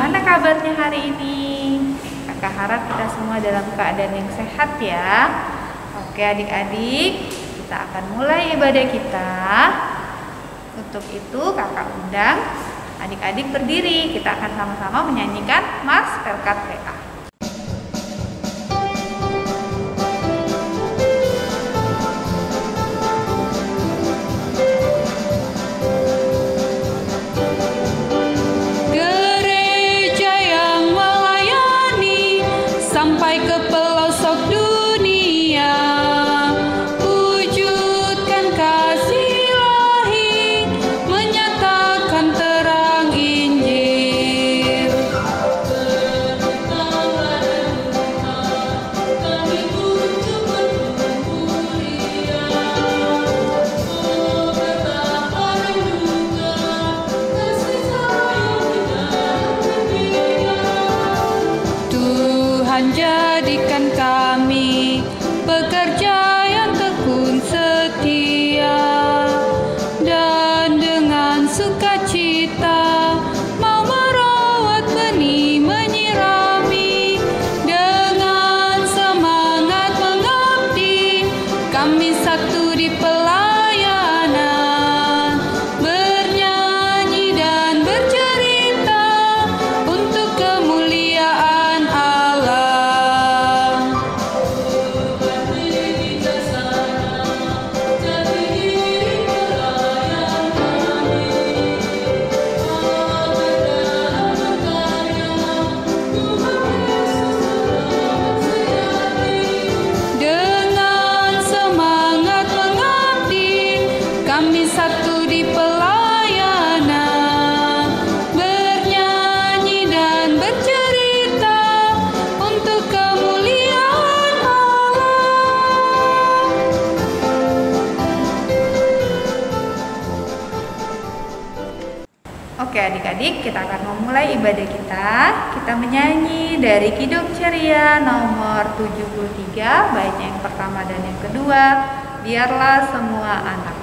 gimana kabarnya hari ini? Kakak harap kita semua dalam keadaan yang sehat ya. Oke adik-adik, kita akan mulai ibadah kita. Untuk itu kakak undang adik-adik berdiri. Kita akan sama-sama menyanyikan Mars Pelkat PA. Jadikan kami pekerja yang tekun setia, dan dengan sukacita mau merawat benih, menyirami, dengan semangat mengabdi kami satu di pelayanan, bernyanyi dan bercerita untuk kemuliaan Allah. Kami satu di pelayanan, bernyanyi dan bercerita untuk kemuliaan Allah. Oke adik-adik, kita akan memulai ibadah kita. Kita menyanyi dari Kidung Ceria nomor 73, baitnya yang pertama dan yang kedua, Biarlah Semua Anak.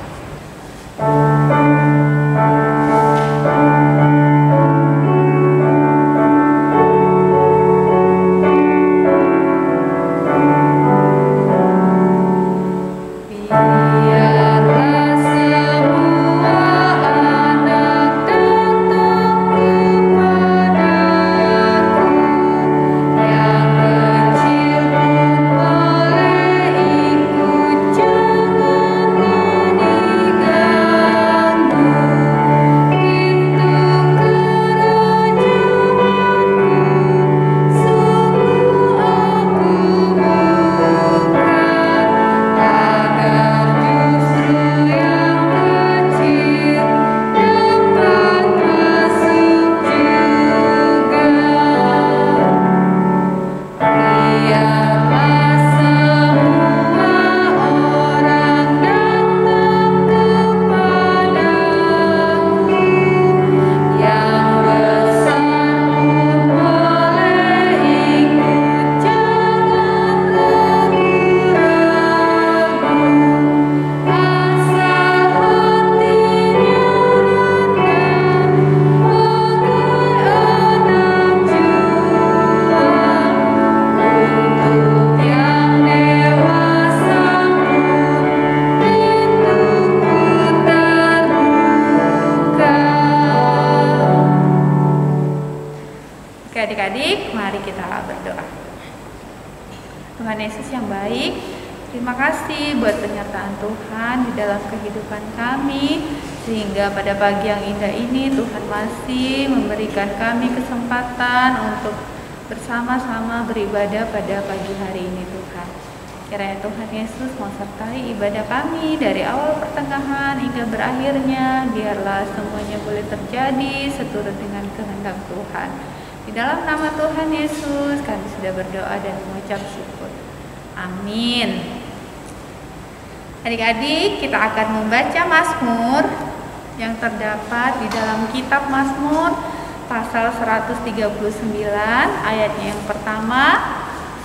Adik-adik, mari kita berdoa. Tuhan Yesus yang baik, terima kasih buat penyertaan Tuhan di dalam kehidupan kami, sehingga pada pagi yang indah ini Tuhan masih memberikan kami kesempatan untuk bersama-sama beribadah pada pagi hari ini Tuhan. Kiranya Tuhan Yesus mau sertai ibadah kami dari awal pertengahan hingga berakhirnya, biarlah semuanya boleh terjadi seturut dengan kehendak Tuhan. Di dalam nama Tuhan Yesus kami sudah berdoa dan mengucap syukur. Amin. Adik-adik, kita akan membaca Mazmur yang terdapat di dalam kitab Mazmur pasal 139 ayatnya yang pertama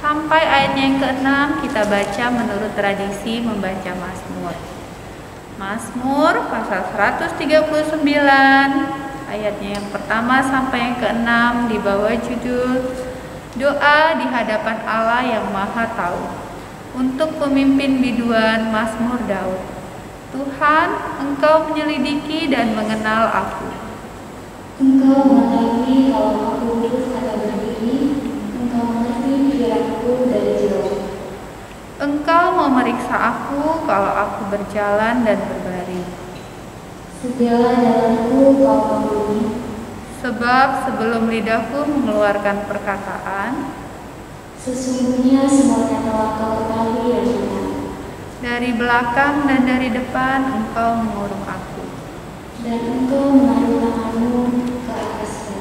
sampai ayatnya yang ke-6. Kita baca menurut tradisi membaca Mazmur. Mazmur pasal 139 Ayatnya yang pertama sampai yang ke-6 di bawah judul Doa di hadapan Allah yang Maha Tahu. Untuk pemimpin biduan Mazmur Daud. Tuhan, Engkau menyelidiki dan mengenal aku. Engkau mengetahui kalau aku duduk atau berdiri, Engkau mengerti pikiranku dari jauh. Engkau memeriksa aku kalau aku berjalan dan berbaring. Segala jalanku Kau maklumi. Sebab sebelum lidahku mengeluarkan perkataan, Sesungguhnya semuanya telah Kau ketahui yang benar. dari belakang dan dari depan Engkau mengurung aku. Dan Engkau menaruh tanganmu ke atasku.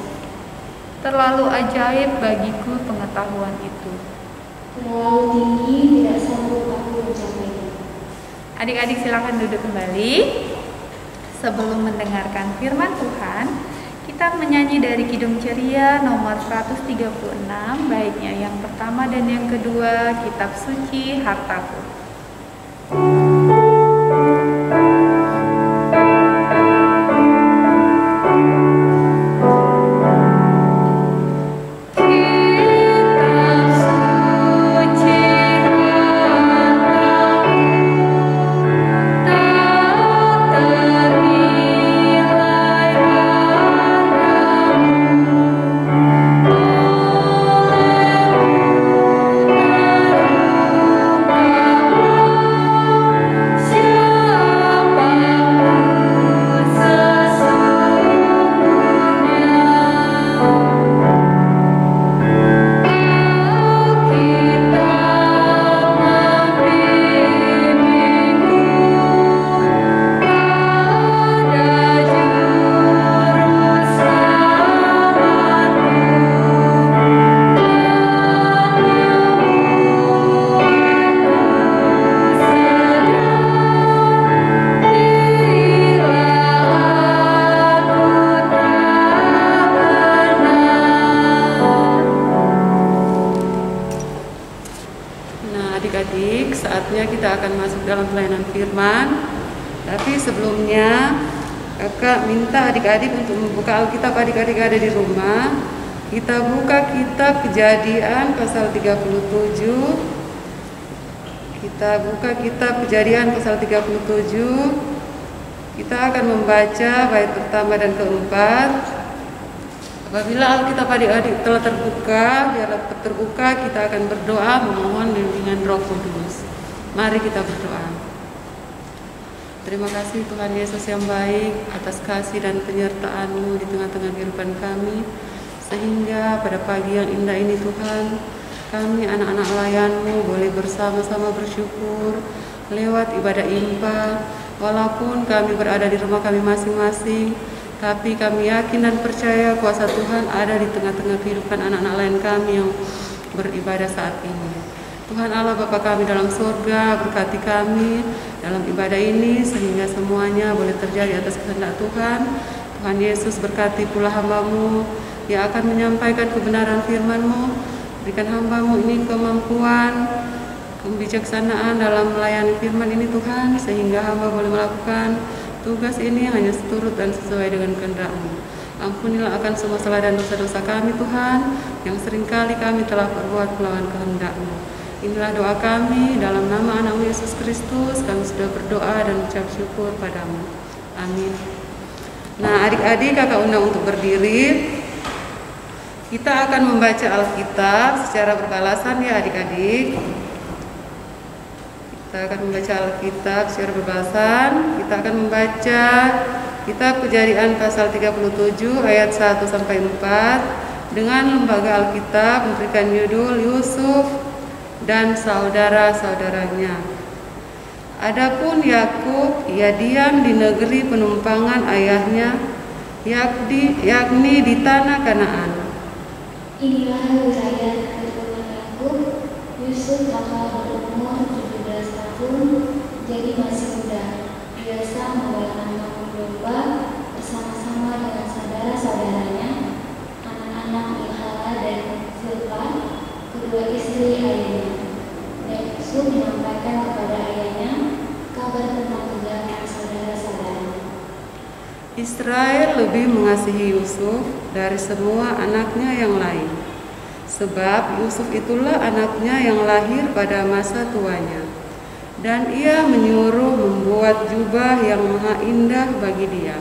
Terlalu ajaib bagiku pengetahuan itu. Terlalu tinggi, tidak sanggup aku mencapainya. Adik-adik silakan duduk kembali. Sebelum mendengarkan firman Tuhan, kita menyanyi dari Kidung Ceria nomor 136, baiknya yang pertama dan yang kedua, Kitab Suci Hartaku. Adik-adik, saatnya kita akan masuk dalam pelayanan firman. Tapi sebelumnya, kakak minta adik-adik untuk membuka Alkitab. Adik-adik ada di rumah, kita buka kitab Kejadian pasal 37. Kita buka kitab Kejadian pasal 37. Kita akan membaca bait pertama dan keempat. Apabila Alkitab adik-adik telah terbuka, biarlah tetap terbuka, kita akan berdoa memohon bimbingan Roh Kudus. Mari kita berdoa. Terima kasih Tuhan Yesus yang baik atas kasih dan penyertaan-Mu di tengah-tengah kehidupan kami. Sehingga pada pagi yang indah ini Tuhan, kami anak-anak layan-Mu boleh bersama-sama bersyukur lewat ibadah impa. Walaupun kami berada di rumah kami masing-masing, tapi kami yakin dan percaya kuasa Tuhan ada di tengah-tengah kehidupan anak-anak lain kami yang beribadah saat ini. Tuhan Allah Bapa kami dalam surga, berkati kami dalam ibadah ini sehingga semuanya boleh terjadi atas kehendak Tuhan. Tuhan Yesus berkati pula hamba-Mu yang akan menyampaikan kebenaran firman-Mu. Berikan hamba-Mu ini kemampuan, kebijaksanaan dalam melayani firman ini Tuhan, sehingga hamba boleh melakukan tugas ini hanya seturut dan sesuai dengan kehendak-Mu. Ampunilah akan semua salah dan dosa-dosa kami Tuhan, yang seringkali kami telah berbuat melawan kehendak-Mu. Inilah doa kami, dalam nama anak-Mu Yesus Kristus, kami sudah berdoa dan ucap syukur padamu. Amin. Nah adik-adik, kakak undang untuk berdiri. Kita akan membaca Alkitab secara berbalasan ya adik-adik. Kita akan membaca Alkitab secara berbalasan. Kita akan membaca Kitab Kejadian pasal 37 ayat 1 sampai 4 dengan lembaga Alkitab memberikan judul Yusuf dan saudara-saudaranya. Adapun Yakub, ia diam di negeri penumpangan ayahnya, yakni di tanah Kanaan. Inilah riwayat keturunan Yakub. Yusuf telah berumur 17 tahun, jadi masih muda. Biasa membawa anak domba bersama-sama dengan saudara-saudaranya, anak-anak Bilha dan Zilpa, kedua istri ayahnya. Dan Yusuf menyampaikan kepada ayahnya kabar tentang kegiatan saudara-saudaranya. Israel lebih mengasihi Yusuf dari semua anaknya yang lain, sebab Yusuf itulah anaknya yang lahir pada masa tuanya, dan ia menyuruh membuat jubah yang maha indah bagi dia.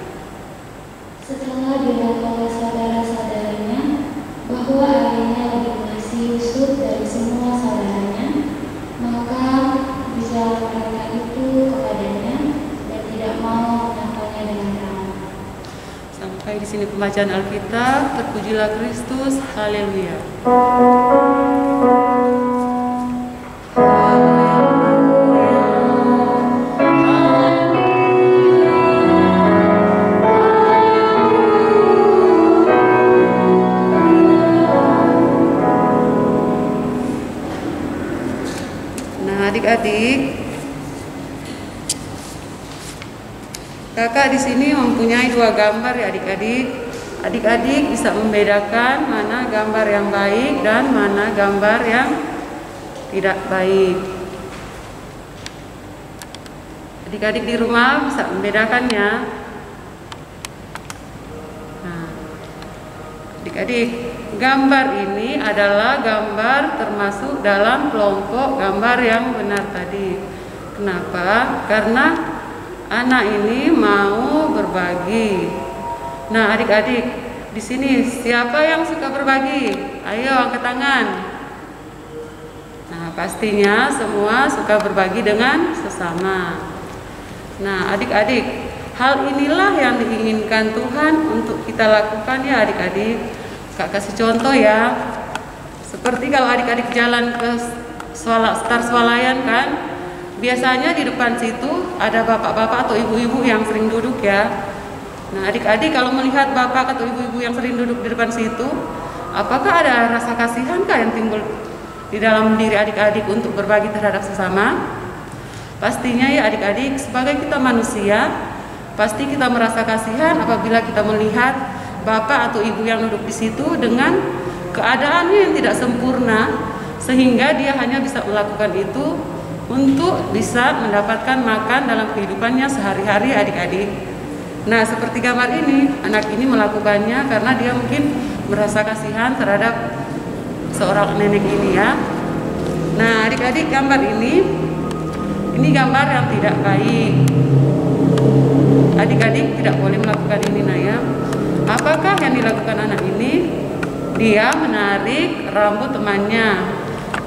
Setelah dilihat oleh saudara-saudaranya bahwa ayahnya lebih mengasihi Yusuf dari semua saudaranya, maka bicara mereka itu kepadanya dan tidak mau menyapanya dengan ramah. Sampai di sini pembacaan Alkitab. Terpujilah Kristus. Haleluya. Nah, adik-adik, kakak di sini mempunyai dua gambar ya adik-adik. Adik-adik bisa membedakan mana gambar yang baik dan mana gambar yang tidak baik. Adik-adik di rumah bisa membedakannya. Nah, adik-adik, gambar ini adalah gambar termasuk dalam kelompok gambar yang benar tadi. Kenapa? Karena anak ini mau berbagi. Nah, adik-adik, di sini siapa yang suka berbagi? Ayo angkat tangan. Nah, pastinya semua suka berbagi dengan sesama. Nah, adik-adik, hal inilah yang diinginkan Tuhan untuk kita lakukan ya adik-adik. Kak kasih contoh ya. Seperti kalau adik-adik jalan ke Star Swalayan kan, biasanya di depan situ ada bapak-bapak atau ibu-ibu yang sering duduk ya. Nah, adik-adik kalau melihat bapak atau ibu-ibu yang sering duduk di depan situ, apakah ada rasa kasihankah yang timbul di dalam diri adik-adik untuk berbagi terhadap sesama? Pastinya ya adik-adik, sebagai kita manusia, pasti kita merasa kasihan apabila kita melihat bapak atau ibu yang duduk di situ dengan keadaannya yang tidak sempurna, sehingga dia hanya bisa melakukan itu untuk bisa mendapatkan makan dalam kehidupannya sehari-hari adik-adik. Nah, seperti gambar ini, anak ini melakukannya karena dia mungkin merasa kasihan terhadap seorang nenek ini ya. Nah, adik-adik, gambar ini gambar yang tidak baik. Adik-adik tidak boleh melakukan ini nah ya. Apakah yang dilakukan anak ini? Dia menarik rambut temannya.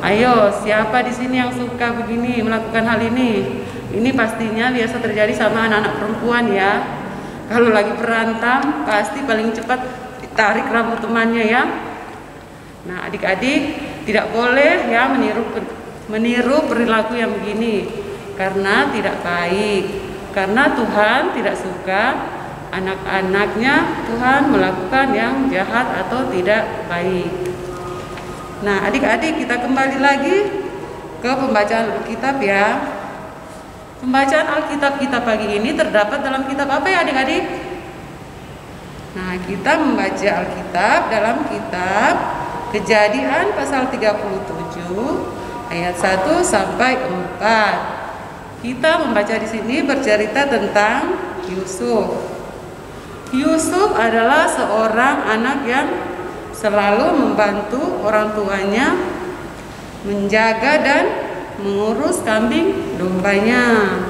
Ayo, siapa di sini yang suka begini, melakukan hal ini? Ini pastinya biasa terjadi sama anak-anak perempuan ya. Kalau lagi berantem, pasti paling cepat ditarik rambut temannya ya. Nah, adik-adik tidak boleh ya meniru perilaku yang begini, karena tidak baik. Karena Tuhan tidak suka anak-anaknya Tuhan melakukan yang jahat atau tidak baik. Nah, adik-adik, kita kembali lagi ke pembacaan Alkitab ya. Pembacaan Alkitab kita pagi ini terdapat dalam kitab apa ya adik-adik? Nah, kita membaca Alkitab dalam kitab Kejadian pasal 37 ayat 1 sampai 4. Kita membaca di sini bercerita tentang Yusuf. Yusuf adalah seorang anak yang selalu membantu orang tuanya menjaga dan mengurus kambing dombanya.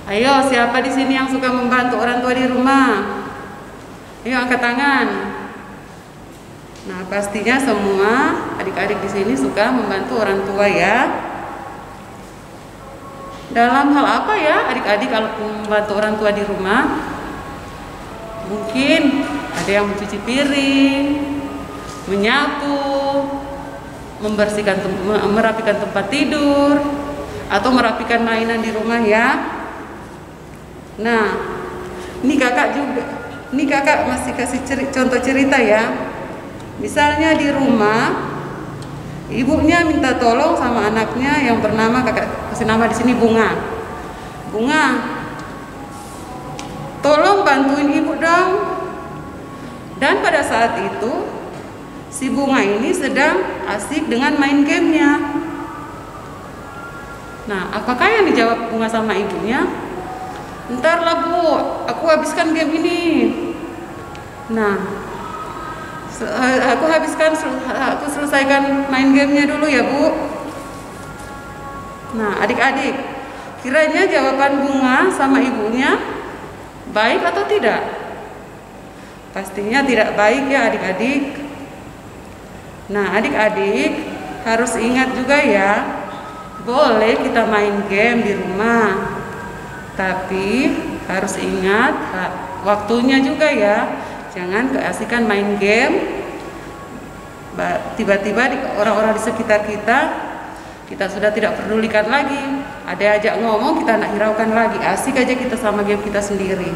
Ayo, siapa di sini yang suka membantu orang tua di rumah? Ayo angkat tangan. Nah, pastinya semua adik-adik di sini suka membantu orang tua ya. Dalam hal apa ya adik-adik kalau membantu orang tua di rumah? Mungkin ada yang mencuci piring, menyapu, merapikan tempat tidur, atau merapikan mainan di rumah ya. Nah, ini kakak masih kasih contoh cerita ya. Misalnya di rumah, ibunya minta tolong sama anaknya yang bernama, kakak kasih nama di sini Bunga. Bunga, tolong bantuin ibu dong. Dan pada saat itu si Bunga ini sedang asik dengan main gamenya. Nah, apakah yang dijawab Bunga sama ibunya? Ntar lah Bu, aku habiskan game ini. Nah, aku selesaikan main gamenya dulu ya Bu. Nah, adik-adik, kiranya jawaban Bunga sama ibunya baik atau tidak? Pastinya tidak baik ya adik-adik. Nah, adik-adik harus ingat juga ya, boleh kita main game di rumah, tapi harus ingat waktunya juga ya. Jangan keasikan main game, tiba-tiba orang-orang di sekitar kita sudah tidak pedulikan lagi. Ada ajak ngomong, kita nak hiraukan lagi. Asik aja kita sama game kita sendiri.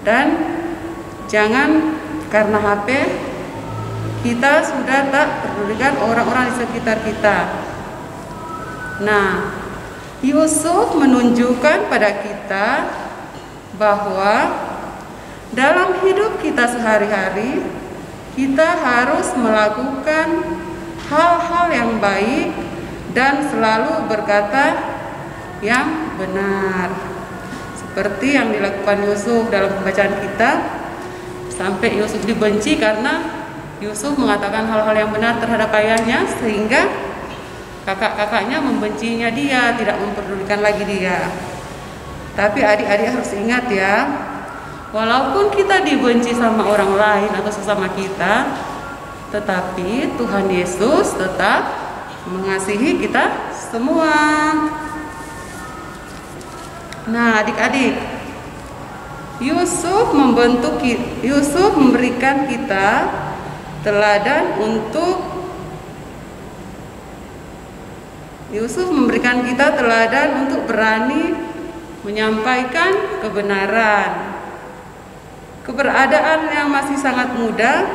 Dan jangan karena HP kita sudah tak pedulikan orang-orang di sekitar kita. Nah, Yusuf menunjukkan pada kita bahwa dalam hidup kita sehari-hari kita harus melakukan hal-hal yang baik dan selalu berkata yang benar, seperti yang dilakukan Yusuf dalam pembacaan kita. Sampai Yusuf dibenci karena Yusuf mengatakan hal-hal yang benar terhadap ayahnya, sehingga kakak-kakaknya membencinya dia, tidak memperdulikan lagi dia. Tapi adik-adik harus ingat ya, walaupun kita dibenci sama orang lain atau sesama kita, tetapi Tuhan Yesus tetap mengasihi kita semua. Nah, adik-adik, Yusuf memberikan kita teladan untuk berani menyampaikan kebenaran. Keberadaan yang masih sangat muda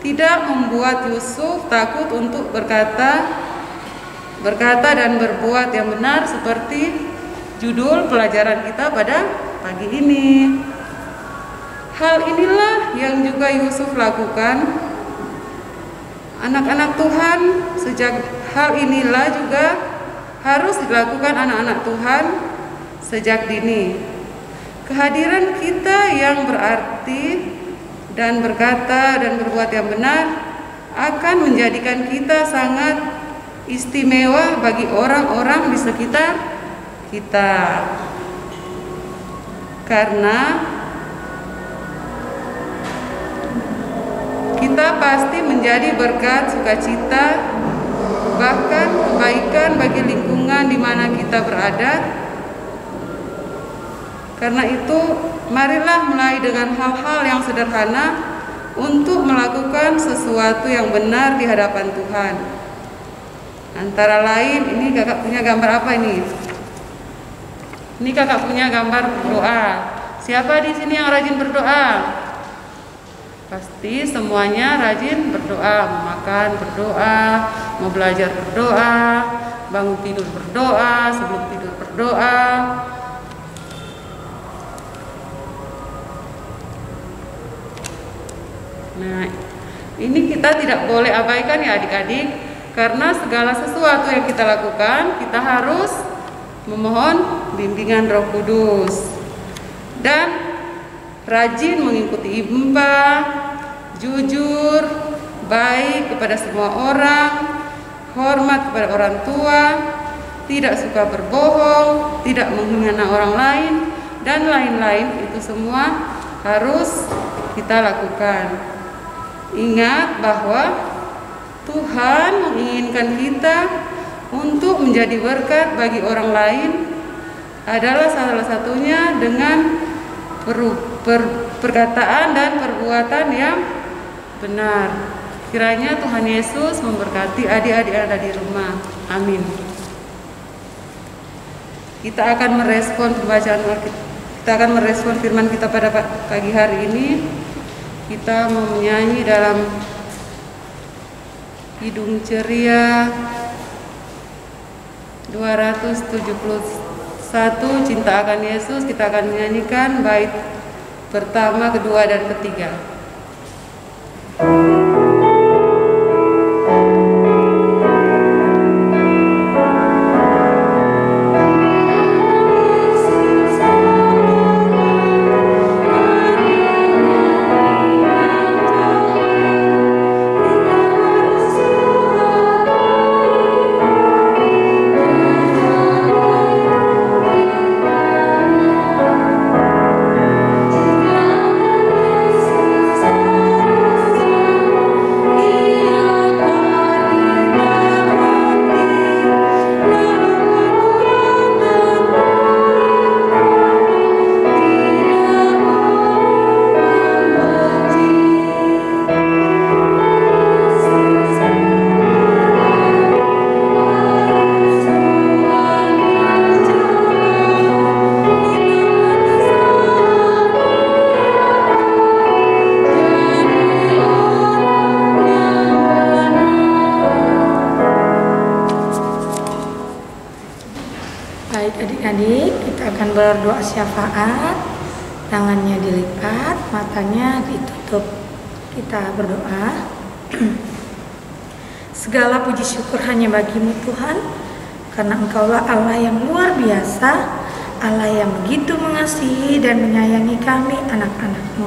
tidak membuat Yusuf takut untuk berkata dan berbuat yang benar, seperti judul pelajaran kita pada pagi ini. Hal inilah yang juga Yusuf lakukan. Anak-anak Tuhan, hal inilah juga harus dilakukan anak-anak Tuhan sejak dini. Kehadiran kita yang berarti dan berkata dan berbuat yang benar akan menjadikan kita sangat istimewa bagi orang-orang di sekitar kita. Karena kita pasti menjadi berkat, sukacita, bahkan kebaikan bagi lingkungan di mana kita berada. Karena itu, marilah mulai dengan hal-hal yang sederhana untuk melakukan sesuatu yang benar di hadapan Tuhan. Antara lain, ini kakak punya gambar apa ini? Ini kakak punya gambar berdoa. Siapa di sini yang rajin berdoa? Pasti semuanya rajin berdoa. Mau makan berdoa, mau belajar berdoa, bangun tidur berdoa, sebelum tidur berdoa. Nah, ini kita tidak boleh abaikan ya adik-adik, karena segala sesuatu yang kita lakukan, kita harus memohon bimbingan Roh Kudus dan rajin mengikuti imbah, jujur, baik kepada semua orang, hormat kepada orang tua, tidak suka berbohong, tidak menghina orang lain, dan lain-lain. Itu semua harus kita lakukan. Ingat bahwa Tuhan menginginkan kita untuk menjadi berkat bagi orang lain, adalah salah satunya dengan perkataan dan perbuatan yang benar. Kiranya Tuhan Yesus memberkati adik-adik yang ada di rumah. Amin. Kita akan merespon firman kita pada pagi hari ini. Kita mau menyanyi dalam Kidung Ceria 271, Cinta Akan Yesus. Kita akan menyanyikan bait pertama, kedua, dan ketiga. yang berdoa syafaat, tangannya dilipat, matanya ditutup. Kita berdoa. Segala puji syukur hanya bagimu Tuhan, karena Engkaulah Allah yang luar biasa, Allah yang begitu mengasihi dan menyayangi kami anak-anak-Mu.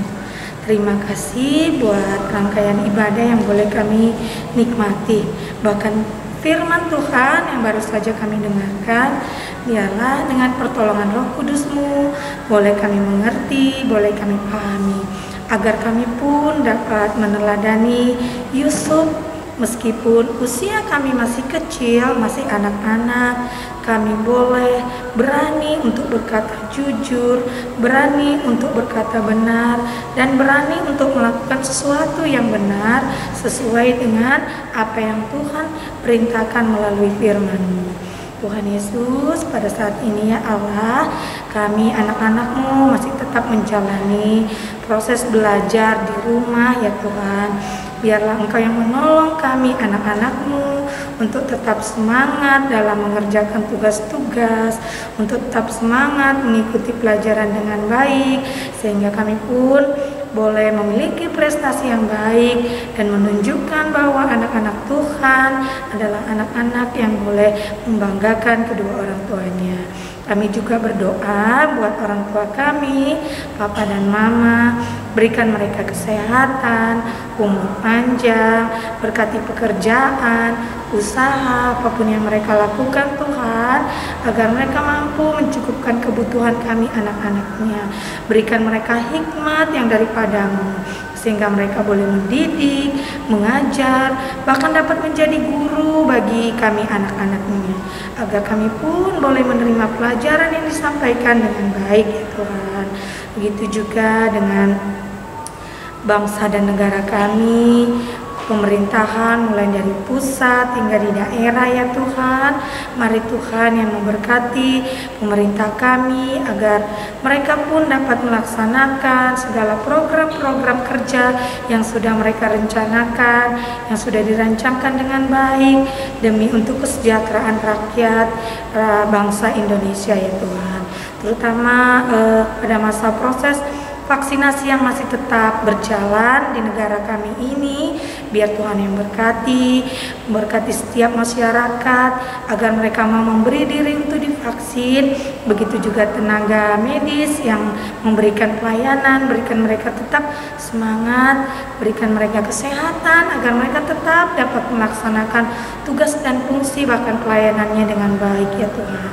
Terima kasih buat rangkaian ibadah yang boleh kami nikmati. Bahkan firman Tuhan yang baru saja kami dengarkan, biarlah dengan pertolongan Roh Kudus-Mu boleh kami mengerti, boleh kami pahami, agar kami pun dapat meneladani Yusuf. Meskipun usia kami masih kecil, masih anak-anak, kami boleh berani untuk berkata jujur, berani untuk berkata benar, dan berani untuk melakukan sesuatu yang benar sesuai dengan apa yang Tuhan perintahkan melalui firman-Mu. Tuhan Yesus, pada saat ini ya Allah, kami anak-anak-Mu masih tetap menjalani proses belajar di rumah ya Tuhan. Biarlah Engkau yang menolong kami anak-anak-Mu untuk tetap semangat dalam mengerjakan tugas-tugas, untuk tetap semangat mengikuti pelajaran dengan baik, sehingga kami pun boleh memiliki prestasi yang baik dan menunjukkan bahwa anak-anak Tuhan adalah anak-anak yang boleh membanggakan kedua orang tuanya. Kami juga berdoa buat orang tua kami, Papa dan Mama, berikan mereka kesehatan, umur panjang, berkati pekerjaan, usaha, apapun yang mereka lakukan Tuhan, agar mereka mampu mencukupkan kebutuhan kami anak-anaknya. Berikan mereka hikmat yang daripada-Mu, sehingga mereka boleh mendidik, mengajar, bahkan dapat menjadi guru bagi kami anak-anaknya, agar kami pun boleh menerima pelajaran yang disampaikan dengan baik ya Tuhan. Begitu juga dengan bangsa dan negara kami, pemerintahan mulai dari pusat hingga di daerah ya Tuhan. Mari Tuhan yang memberkati pemerintah kami, agar mereka pun dapat melaksanakan segala program-program kerja yang sudah mereka rencanakan, yang sudah dirancangkan dengan baik demi untuk kesejahteraan rakyat bangsa Indonesia ya Tuhan. Terutama pada masa proses vaksinasi yang masih tetap berjalan di negara kami ini, biar Tuhan yang berkati setiap masyarakat agar mereka mau memberi diri untuk divaksin. Begitu juga tenaga medis yang memberikan pelayanan, berikan mereka tetap semangat, berikan mereka kesehatan agar mereka tetap dapat melaksanakan tugas dan fungsi bahkan pelayanannya dengan baik ya Tuhan,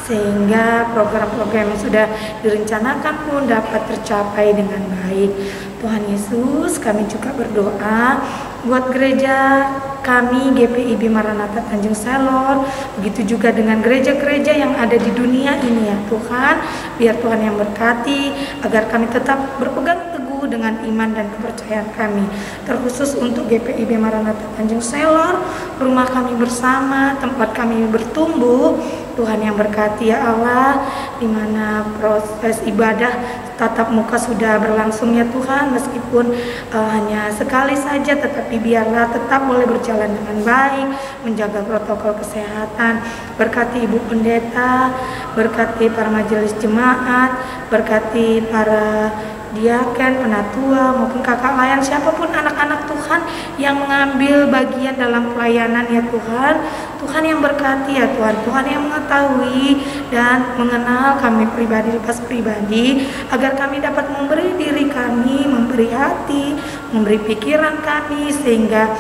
sehingga program-program yang sudah direncanakan pun dapat tercapai dengan baik. Tuhan Yesus, kami juga berdoa buat gereja kami GPIB Maranatha Tanjung Selor, begitu juga dengan gereja-gereja yang ada di dunia ini ya Tuhan. Biar Tuhan yang berkati agar kami tetap berpegang teguh dengan iman dan kepercayaan kami, terkhusus untuk GPIB Maranatha Tanjung Selor, rumah kami bersama, tempat kami bertumbuh. Tuhan yang berkati ya Allah, di mana proses ibadah tatap muka sudah berlangsung ya Tuhan, meskipun hanya sekali saja, tetapi biarlah tetap boleh berjalan dengan baik, menjaga protokol kesehatan. Berkati Ibu Pendeta, berkati para majelis jemaat, berkati para diaken, penatua, maupun kakak layan, siapapun anak-anak Tuhan yang mengambil bagian dalam pelayanan ya Tuhan. Tuhan yang berkati ya Tuhan, Tuhan yang mengetahui dan mengenal kami pribadi lepas pribadi, agar kami dapat memberi diri kami, memberi hati, memberi pikiran kami, sehingga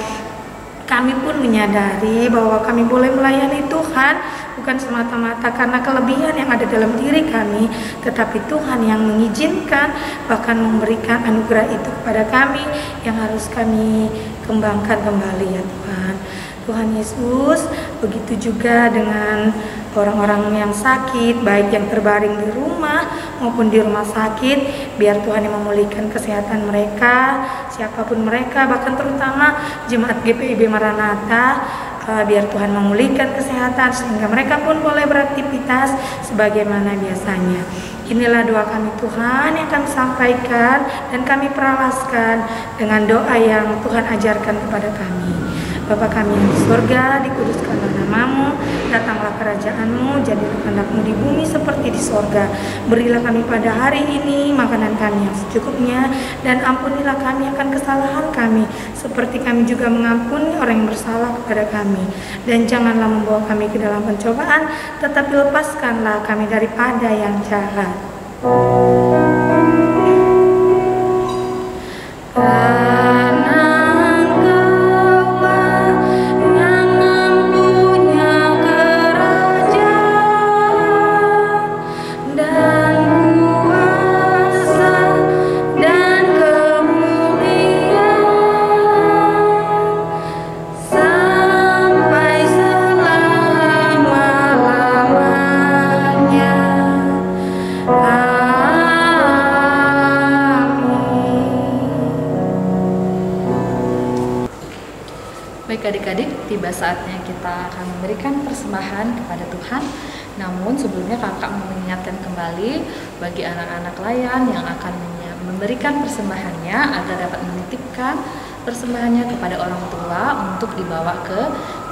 kami pun menyadari bahwa kami boleh melayani Tuhan bukan semata-mata karena kelebihan yang ada dalam diri kami, tetapi Tuhan yang mengizinkan, bahkan memberikan anugerah itu kepada kami yang harus kami kembangkan kembali ya Tuhan. Tuhan Yesus, begitu juga dengan orang-orang yang sakit, baik yang terbaring di rumah maupun di rumah sakit, biar Tuhan yang memulihkan kesehatan mereka, siapapun mereka, bahkan terutama jemaat GPIB Maranatha, biar Tuhan memulihkan kesehatan sehingga mereka pun boleh beraktivitas sebagaimana biasanya. Inilah doa kami Tuhan yang kami sampaikan dan kami peralaskan dengan doa yang Tuhan ajarkan kepada kami. Bapa kami yang di surga, dikuduskanlah namamu, datanglah kerajaanmu, jadilah kehendak-mu di bumi seperti di surga. Berilah kami pada hari ini makanan kami yang secukupnya, dan ampunilah kami akan kesalahan kami, seperti kami juga mengampuni orang yang bersalah kepada kami. Dan janganlah membawa kami ke dalam pencobaan, tetapi lepaskanlah kami daripada yang jahat. Baik adik-adik, tiba saatnya kita akan memberikan persembahan kepada Tuhan. Namun sebelumnya kakak mengingatkan kembali bagi anak-anak layan yang akan memberikan persembahannya agar dapat menitipkan persembahannya kepada orang tua untuk dibawa ke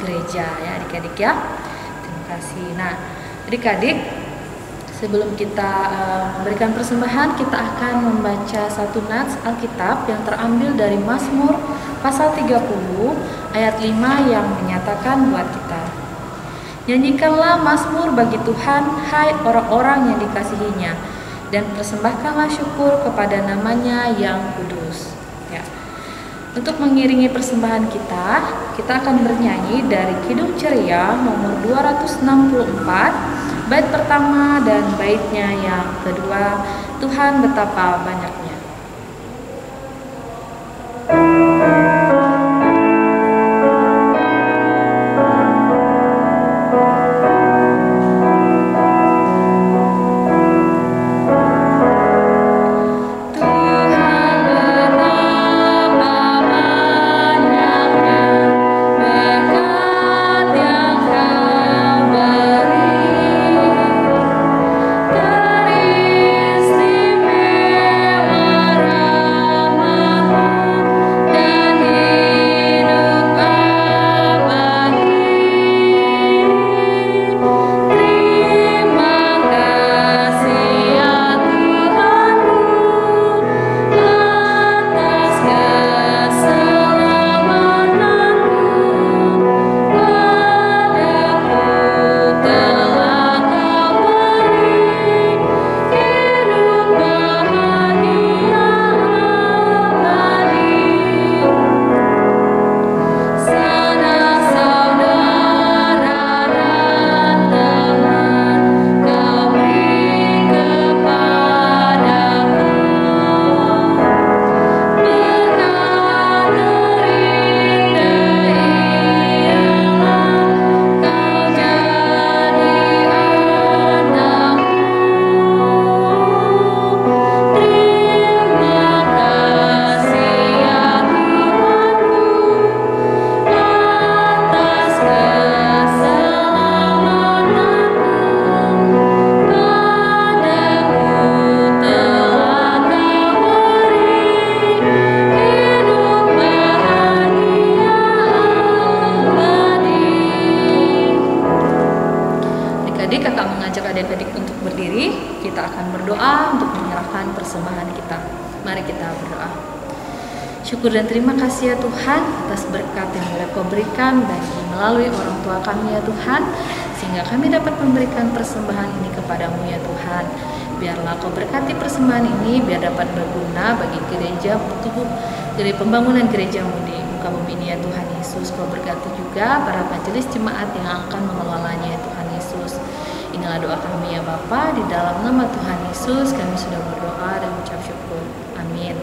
gereja ya adik-adik ya. Terima kasih. Nah adik-adik, sebelum kita memberikan persembahan, kita akan membaca satu nats Alkitab yang terambil dari Mazmur pasal 30 ayat 5 yang menyatakan buat kita. Nyanyikanlah mazmur bagi Tuhan, hai orang-orang yang dikasihinya, dan persembahkanlah syukur kepada namanya yang kudus. Ya. Untuk mengiringi persembahan kita akan bernyanyi dari Kidung Ceria nomor 264, bait pertama dan baitnya yang kedua, Tuhan betapa banyaknya. adik-adik untuk berdiri, kita akan berdoa untuk menyerahkan persembahan kita. Mari kita berdoa. Syukur dan terima kasih ya Tuhan atas berkat yang boleh Kau berikan bagi melalui orang tua kami ya Tuhan, sehingga kami dapat memberikan persembahan ini kepadamu ya Tuhan. Biarlah Kau berkati persembahan ini biar dapat berguna bagi gereja untuk dari pembangunan gerejamu di muka bumi ini ya Tuhan Yesus. Kau berkati juga para majelis jemaat yang akan mengelolanya ya Tuhan Yesus. Inilah doa kami ya Bapa, di dalam nama Tuhan Yesus kami sudah berdoa dan mengucap syukur. Amin.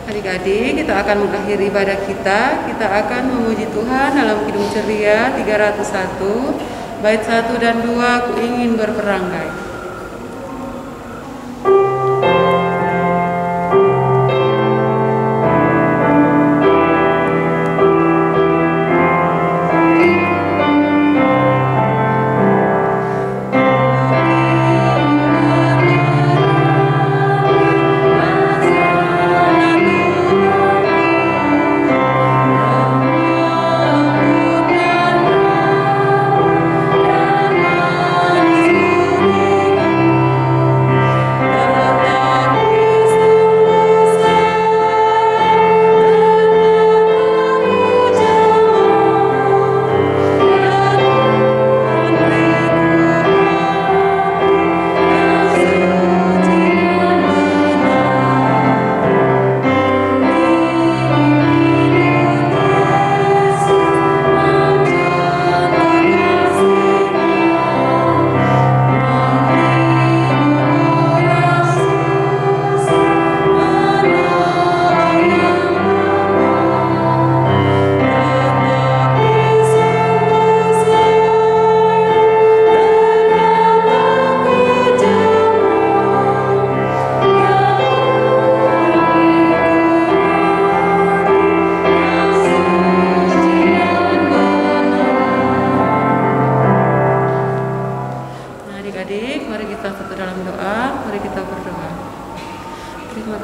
Adik-adik, kita akan mengakhiri ibadah kita. Kita akan memuji Tuhan dalam Kidung Ceria 301, bait 1 dan 2, Ku ingin berperangkai. Ku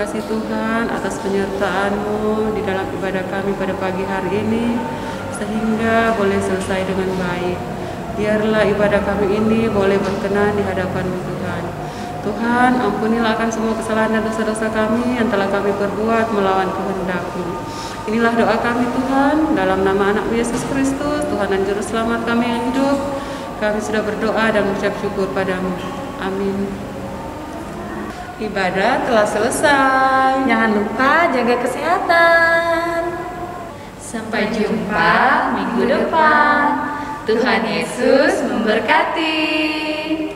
kasih Tuhan atas penyertaan-Mu di dalam ibadah kami pada pagi hari ini, sehingga boleh selesai dengan baik. Biarlah ibadah kami ini boleh berkenan di hadapan-Mu Tuhan. Tuhan, ampunilah akan semua kesalahan dan dosa-dosa kami yang telah kami perbuat melawan kehendak-Mu. Inilah doa kami Tuhan, dalam nama anak Yesus Kristus, Tuhan dan Juru Selamat kami yang hidup. Kami sudah berdoa dan mengucap syukur padamu. Amin. Ibadah telah selesai. Jangan lupa jaga kesehatan. Sampai jumpa minggu depan. Tuhan Yesus memberkati.